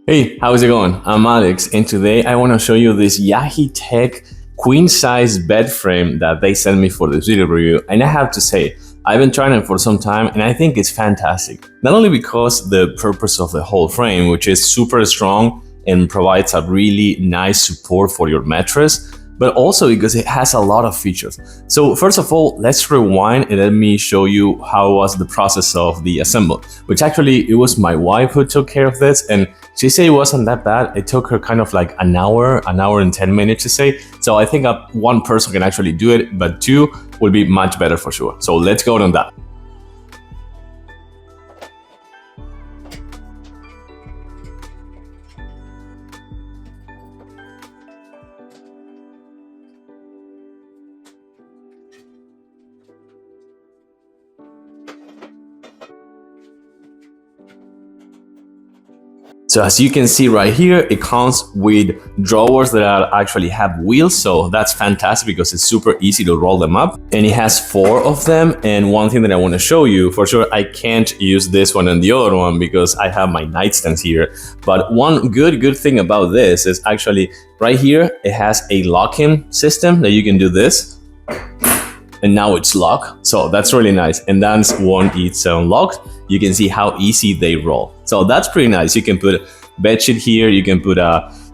Hey, how's it going? I'm Alex, and today I want to show you this Yaheetech queen size bed frame that they sent me for this video review. And I have to say, I've been trying it for some time and I think it's fantastic. Not only because the purpose of the whole frame, which is super strong and provides a really nice support for your mattress, but also because it has a lot of features. So first of all, let's rewind and let me show you how was the process of the assembly, which actually it was my wife who took care of this, and she said it wasn't that bad. It took her kind of like an hour and 10 minutes to say. So I think one person can actually do it, but two will be much better for sure. So let's go on that. So as you can see right here, it comes with drawers that actually have wheels. So that's fantastic because it's super easy to roll them up. And it has 4 of them. And one thing that I want to show you, for sure, I can't use this one and the other one because I have my nightstands here. But one good thing about this is actually right here, it has a lock-in system that you can do this. And now it's locked, so that's really nice. And then when it's unlocked, you can see how easy they roll. So that's pretty nice. You can put bedsheet here, you can put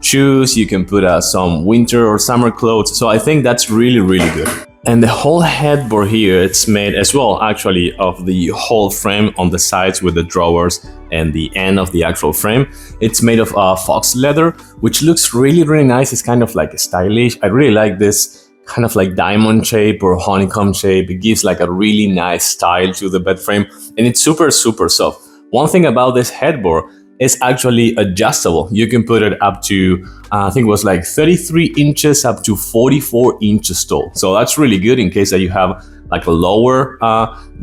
shoes, you can put some winter or summer clothes. So I think that's really good. And the whole headboard here, it's made as well actually of the whole frame on the sides with the drawers and the end of the actual frame. It's made of fox leather, which looks really nice. It's kind of like stylish. I really like this kind of like diamond shape or honeycomb shape. It gives like a really nice style to the bed frame, and it's super soft. One thing about this headboard is actually adjustable. You can put it up to I think it was like 33 inches up to 44 inches tall. So that's really good in case that you have like a lower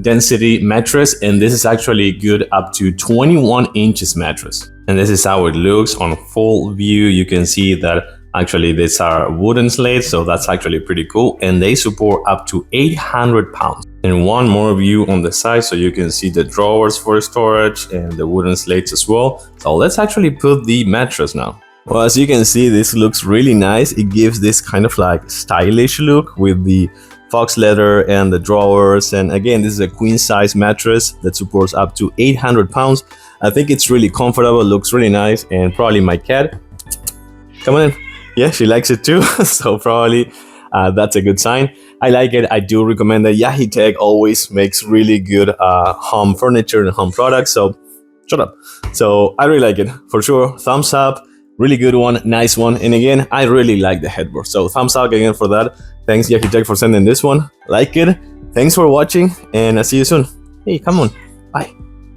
density mattress, and this is actually good up to 21 inches mattress. And this is how it looks on full view. You can see that actually these are wooden slates, so that's actually pretty cool, and they support up to 800 pounds. And one more view on the side so you can see the drawers for storage and the wooden slates as well. So let's actually put the mattress now. Well, as you can see, this looks really nice. It gives this kind of like stylish look with the fox leather and the drawers. And again, this is a queen size mattress that supports up to 800 pounds. I think it's really comfortable, looks really nice, and probably my cat, come on in. Yeah, she likes it too, so probably that's a good sign. I like it. I do recommend that Yaheetech always makes really good home furniture and home products, so shut up. So I really like it, for sure. Thumbs up, really good one, nice one. And again, I really like the headboard, so thumbs up again for that. Thanks Yaheetech for sending this one. Like it. Thanks for watching, and I'll see you soon. Hey, come on. Bye.